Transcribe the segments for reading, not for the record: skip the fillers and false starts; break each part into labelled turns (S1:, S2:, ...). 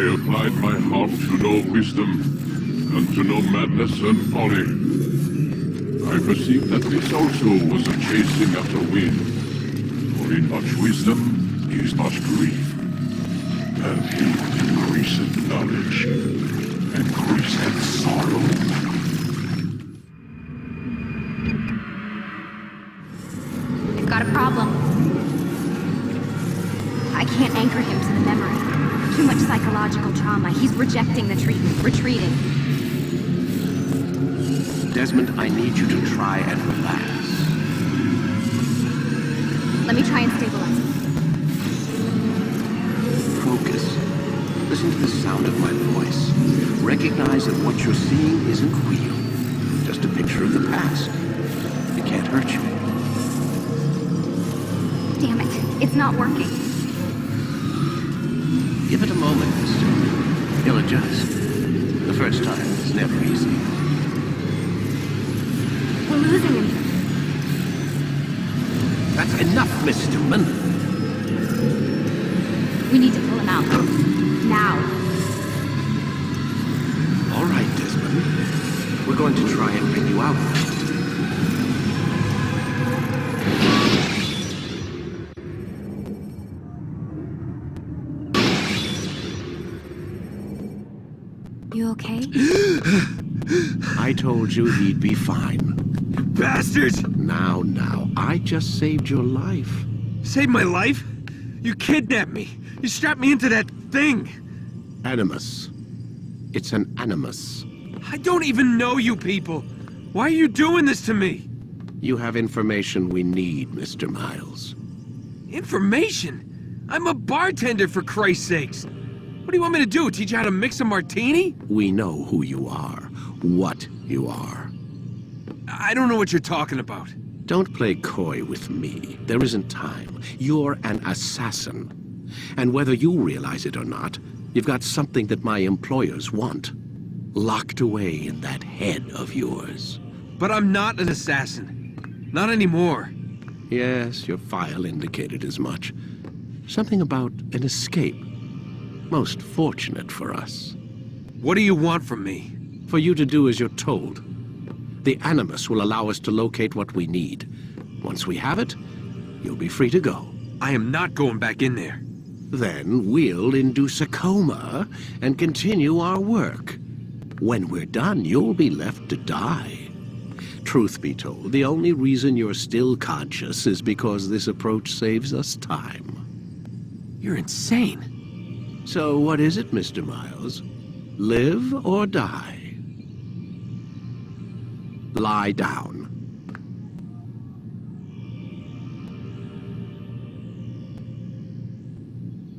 S1: I applied my heart to know wisdom, and to know madness and folly. I perceived that this also was a chasing after wind. For in much wisdom is much grief, and he increaseth knowledge, increaseth sorrow.
S2: I've got a problem. I can't anchor him to the memory. Too much psychological trauma. He's rejecting the treatment, retreating.
S3: Desmond, I need you to try and relax.
S2: Let me try and stabilize him.
S3: Focus. Listen to the sound of my voice. Recognize that what you're seeing isn't real. Just a picture of the past. It can't hurt you.
S2: Damn it. It's not working.
S3: Give it a moment, mister. He'll adjust. The first time is never easy.
S2: We're losing him.
S3: That's enough, Mr. Mann.
S2: We need to pull him out. Now.
S3: All right, Desmond. We're going to try and bring you out.
S2: You okay?
S3: I told you he'd be fine.
S4: Bastards!
S3: Now, I just saved your life.
S4: Saved my life? You kidnapped me. You strapped me into that thing.
S3: Animus. It's an animus.
S4: I don't even know you people. Why are you doing this to me?
S3: You have information we need, Mr. Miles.
S4: Information? I'm a bartender, for Christ's sakes. What do you want me to do? Teach you how to mix a martini?
S3: We know who you are, what you are.
S4: I don't know what you're talking about.
S3: Don't play coy with me. There isn't time. You're an assassin. And whether you realize it or not, you've got something that my employers want. Locked away in that head of yours.
S4: But I'm not an assassin. Not anymore.
S3: Yes, your file indicated as much. Something about an escape. Most fortunate for us.
S4: What do you want from me?
S3: For you to do as you're told. The Animus will allow us to locate what we need. Once we have it, you'll be free to go.
S4: I am not going back in there.
S3: Then we'll induce a coma and continue our work. When we're done, you'll be left to die. Truth be told, the only reason you're still conscious is because this approach saves us time.
S4: You're insane.
S3: So what is it, Mr. Miles? Live or die? Lie down.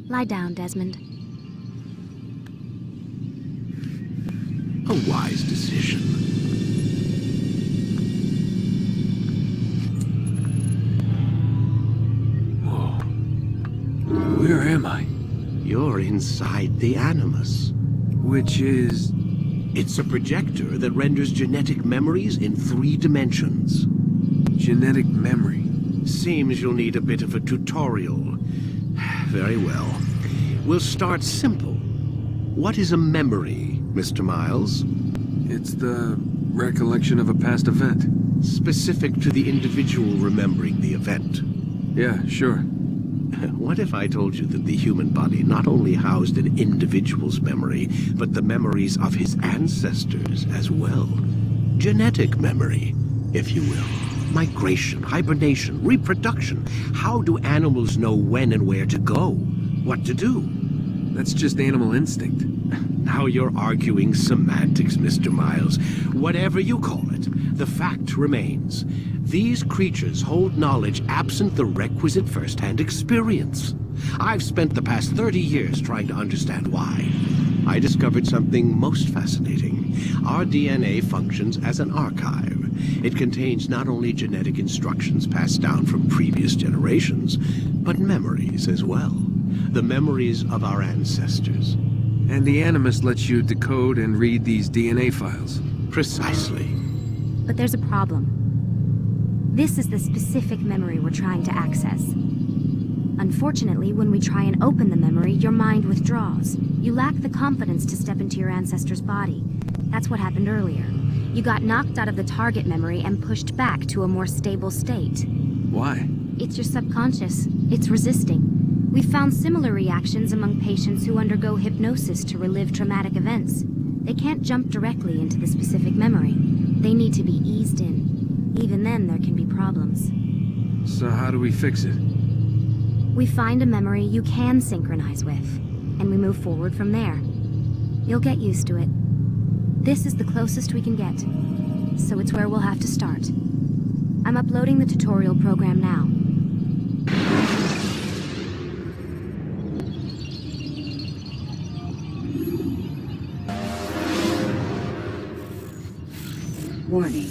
S2: Lie down, Desmond.
S3: A wise decision.
S4: Whoa. Where am I?
S3: You're inside the Animus.
S4: Which is...
S3: It's a projector that renders genetic memories in 3 dimensions.
S4: genetic memory.
S3: Seems you'll need a bit of a tutorial. Very well. We'll start simple. What is a memory, Mr. Miles?
S4: It's the recollection of a past event.
S3: Specific to the individual remembering the event.
S4: Yeah, sure.
S3: What if I told you that the human body not only housed an individual's memory, but the memories of his ancestors as well? Genetic memory, if you will. Migration, hibernation, reproduction. How do animals know when and where to go? What to do?
S4: That's just animal instinct.
S3: Now you're arguing semantics, Mr. Miles. Whatever you call it, the fact remains. These creatures hold knowledge absent the requisite first-hand experience. I've spent the past 30 years trying to understand why. I discovered something most fascinating. Our DNA functions as an archive. It contains not only genetic instructions passed down from previous generations, but memories as well. The memories of our ancestors.
S4: And the Animus lets you decode and read these DNA files.
S3: Precisely.
S2: But there's a problem. This is the specific memory we're trying to access. Unfortunately, when we try and open the memory, your mind withdraws. You lack the confidence to step into your ancestor's body. That's what happened earlier. You got knocked out of the target memory and pushed back to a more stable state.
S4: Why?
S2: It's your subconscious. It's resisting. We've found similar reactions among patients who undergo hypnosis to relive traumatic events. They can't jump directly into the specific memory. They need to be eased in. Even then, there can be problems.
S4: So how do we fix it?
S2: We find a memory you can synchronize with, and we move forward from there. You'll get used to it. This is the closest we can get, so it's where we'll have to start. I'm uploading the tutorial program now.
S5: Warning.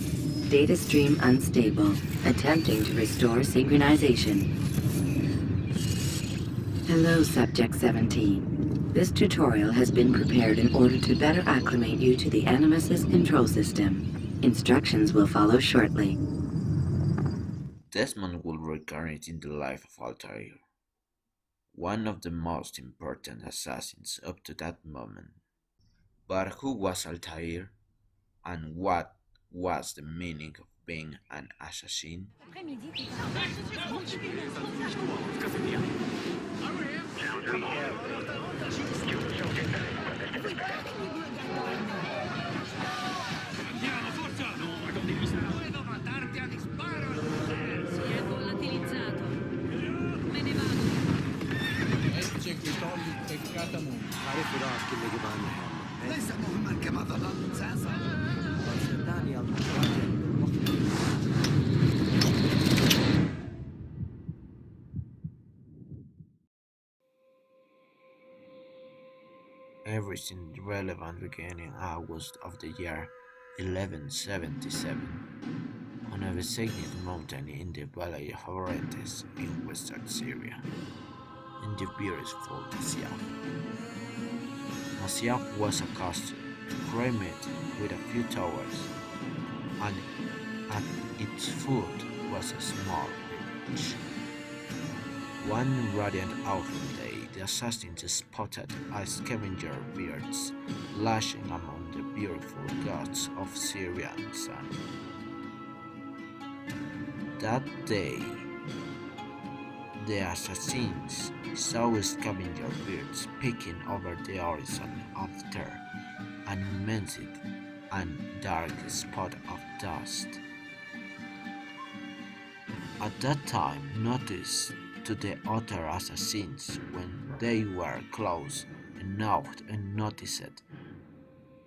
S5: Data stream unstable. Attempting to restore synchronization. Hello, Subject 17. This tutorial has been prepared in order to better acclimate you to the Animus's control system. Instructions will follow shortly.
S6: Desmond will reincarnate in the life of Altair, one of the most important assassins up to that moment. But who was Altair, and what was the meaning of being an assassin?
S7: Puedo matarte a disparos. Si è volatilissato. Me ne vado.
S8: Ecce che togli il peccato a mondo.
S3: عارف وراك اللي جبانها.
S8: ليس مهما كما ظننت ساسا.
S3: دانيال
S6: Everything relevant began in August of the year 1177 on a designated mountain in the Valley of Orontes in western Syria, in the beautiful Masyaf. Masyaf was a castle, framed with a few towers, and at its foot was a small village. One radiant autumn day, the assassins spotted a scavenger birds lashing among the beautiful gods of Syrian sun. That day, the assassins saw scavenger birds peeking over the horizon after an immense and dark spot of dust. At that time, noticed to the other assassins when they were close enough and noticed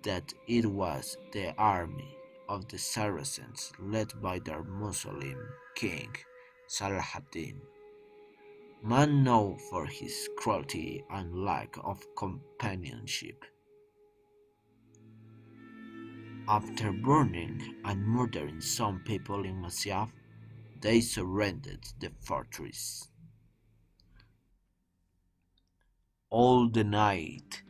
S6: that it was the army of the Saracens led by their Muslim king Saladin, man known for his cruelty and lack of companionship. After burning and murdering some people in Masyaf, they surrendered the fortress. All the night,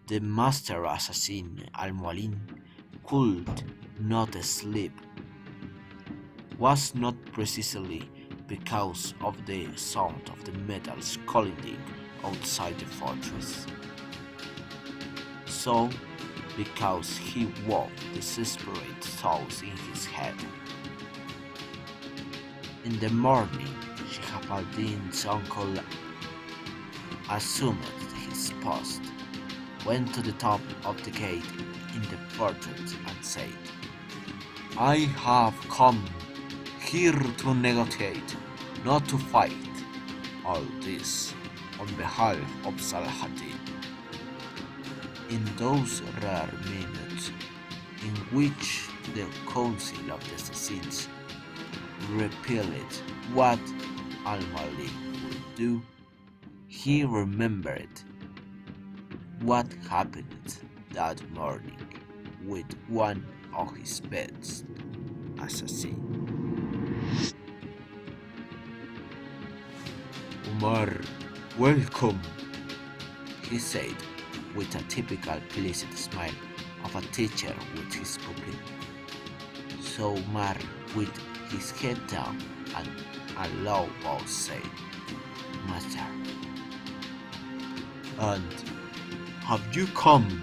S6: the master assassin Al-Mualim could not sleep. Was not precisely because of the sound of the metals colliding outside the fortress. So, because he woke desperate thoughts in his head. In the morning, Shihab al-Din's uncle assumed his post, went to the top of the gate in the fortress and said, "I have come here to negotiate, not to fight. All this on behalf of Saladin." In those rare minutes in which the Council of the Assassins repealed what Al-Malik would do, he remembered what happened that morning with one of his best assassins. "Umar, welcome," he said with a typical pleased smile of a teacher with his pupil. So Umar, with his head down and a low voice, said, Master. And have you come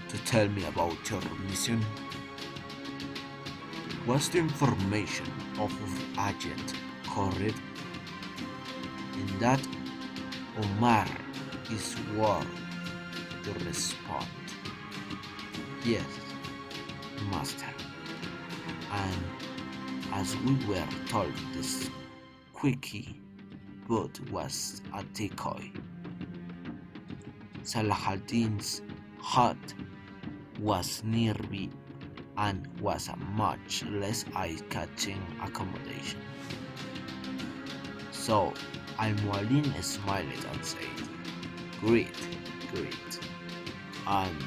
S6: to tell me about your mission? Was the information of Agent correct in that Omar is worth to respond? Yes, Master. And as we were told, this quickie boat was a decoy. Salahaddin's hut was nearby and was a much less eye-catching accommodation. So Al-Mualim smiled and said, Great. And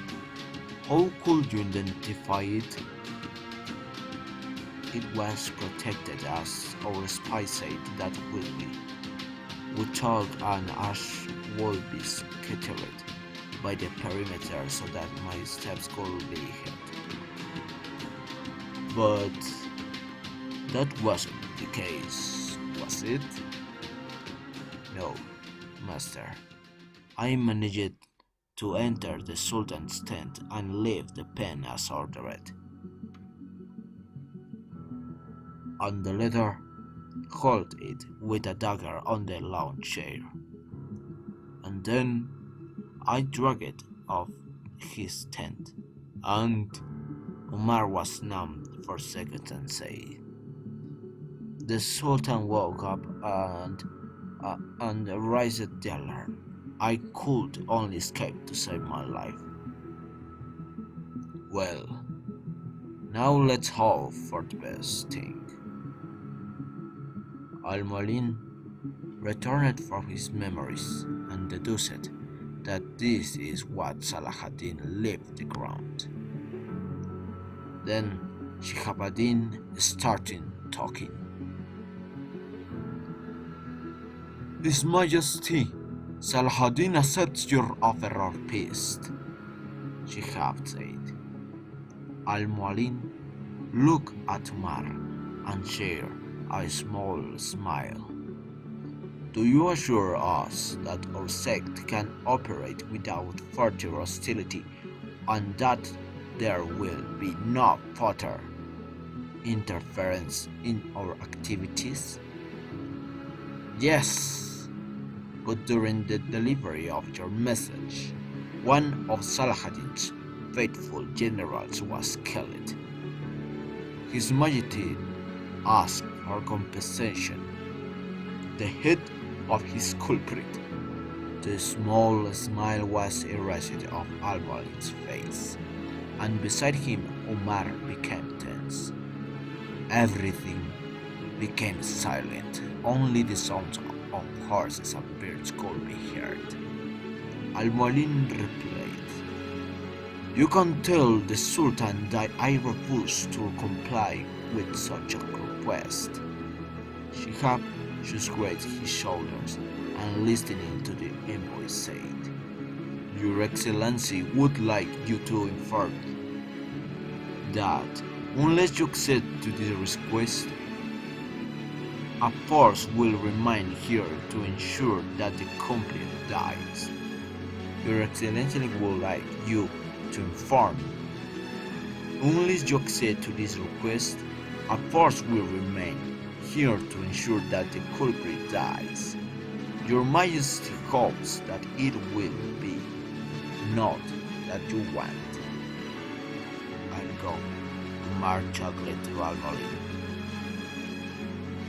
S6: how could you identify it? It was protected as our spy said that would be. We thought an ash would be scattered by the perimeter so that my steps could be heard. But that wasn't the case, was it? No, Master. I managed to enter the Sultan's tent and leave the pen as ordered. And the letter held it with a dagger on the lounge chair. And then I dragged it off his tent, and Omar was numbed for seconds and said, The Sultan woke up and raised the alarm. I could only escape to save my life. Well, now let's hope for the best thing. Al-Mualim returned from his memories and deduced that this is what Salahaddin left the ground. Then Shihabuddin started talking. His Majesty, Salahaddin accepts your offer of peace, Shihab said. Al-Mualim looked at Umar and shared a small smile. Do you assure us that our sect can operate without further hostility and that there will be no further interference in our activities? Yes, but during the delivery of your message, one of Salahaddin's faithful generals was killed. His Majesty asked for compensation. The head of his culprit. The small smile was erased off Al-Mualim's face, and beside him Omar became tense. Everything became silent. Only the sounds of horses and birds could be heard. Al-Mualim replied, You can tell the Sultan that I refuse to comply with such a request. Shihab shrugged his shoulders and listening to the envoy said, Your Excellency would like you to inform that unless you accede to this request, a force will remain here to ensure that the company dies. Your Excellency would like you to inform. Unless you accede to this request, a force will remain here to ensure that the culprit dies. Your Majesty hopes that it will be not that you want. I'll go. Umar chuckled to Al-Mualim.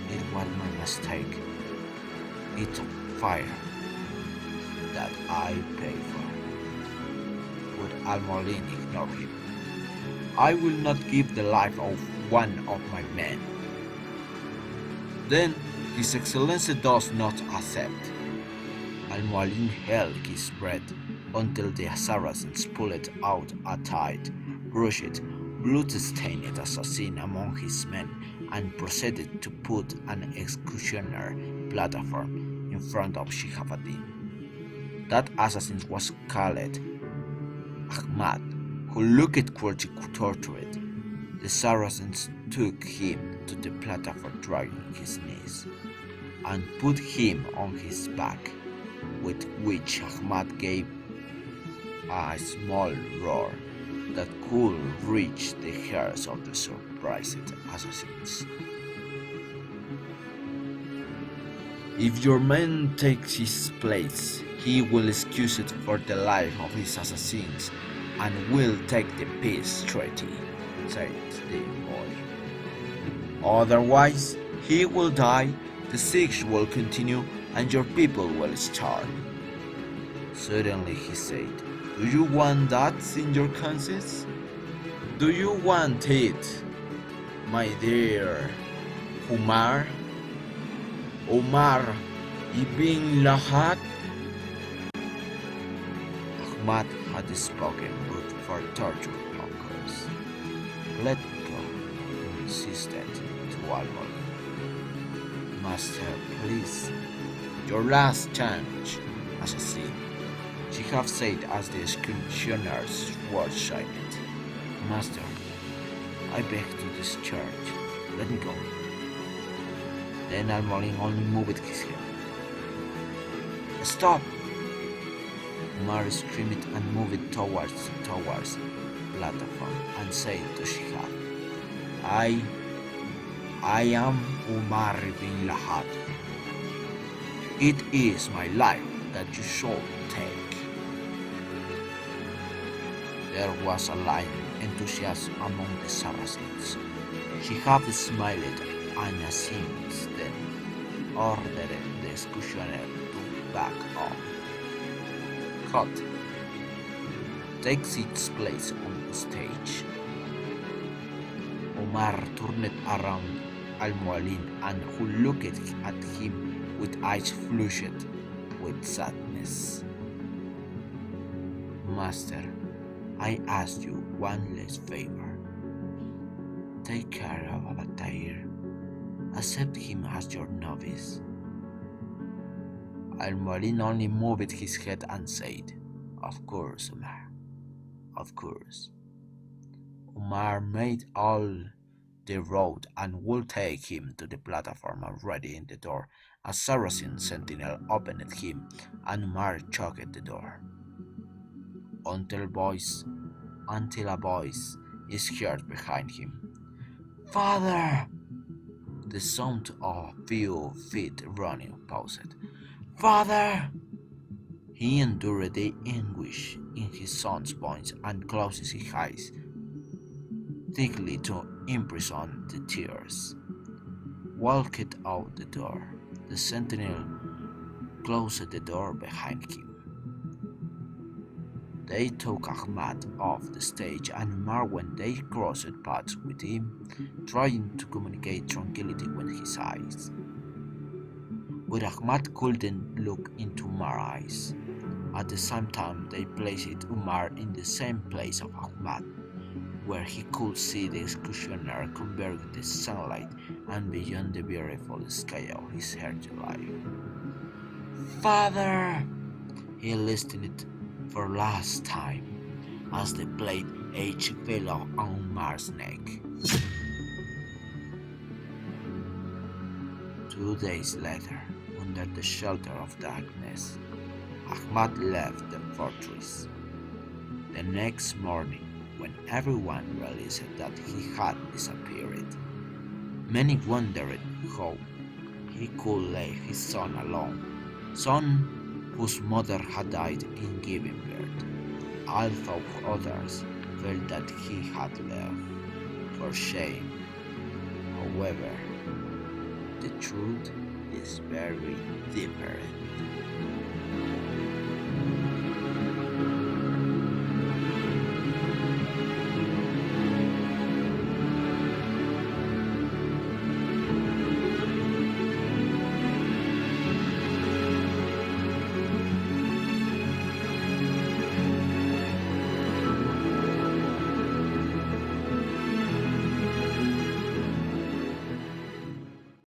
S6: It was my mistake. It's a fire that I pay for. Would Al-Mualim ignore him? I will not give the life of one of my men. Then His Excellency does not accept. Al-Mualim held his breath until the Saracens pulled out a tight, brushed, blood-stained assassin among his men and proceeded to put an executioner platform in front of Shihabuddin. That assassin was called Ahmad, who looked quite tortured. The Saracens took him to the platform dragging his knees. and put him on his back, with which Ahmad gave a small roar that could reach the ears of the surprised assassins. If your man takes his place, he will excuse it for the life of his assassins and will take the peace treaty, said the boy. Otherwise, he will die, the siege will continue, and your people will starve. Suddenly he said, "Do you want that in your conscience? Do you want it, my dear Umar? Omar ibn Lahad?" Ahmad had spoken but for torture occurs. Let go, he insisted to Al-Mulk. "Master, please, your last chance, assassin," she have said as the executioners were silent. "Master, I beg to discharge. Let me go." Then Al-Mulk only moved his head. "Stop!" Umar screamed and moved towards the platform and said to Shihab, I am Umar bin Lahad. It is my life that you should take." There was a light enthusiasm among the Saracens. Shihab smiled and assumed, then ordered the executioner to back off. Cut. Takes its place on the stage. Omar turned around Al-Mu'allin and who looked at him with eyes flushed with sadness. "Master, I ask you one last favor. Take care of Al-Tahir. Accept him as your novice." Al-Mu'allin only moved his head and said, "Of course, Umar. Of course." Umar made all the road and would take him to the platform already in the door. A Saracen sentinel opened him and Umar choked the door. Until a voice is heard behind him. "Father!" The sound of a few feet running paused. "Father!" He endured the anguish in his son's voice and closed his eyes thickly to imprison the tears. Walked out the door. The sentinel closed the door behind him. They took Ahmad off the stage and Umar, when they crossed paths with him, trying to communicate tranquility with his eyes. But Ahmad couldn't look into Umar's eyes. At the same time, they placed Umar in the same place of Ahmad, where he could see the executioner converging the sunlight and beyond the beautiful sky of his earthly life. "Father!" He listened for last time as the blade edge fell on Umar's neck. 2 days later, under the shelter of darkness, Ahmad left the fortress. The next morning, when everyone realized that he had disappeared, many wondered how he could leave his son alone, son whose mother had died in giving birth. Although others felt that he had left for shame. However, the truth is very different.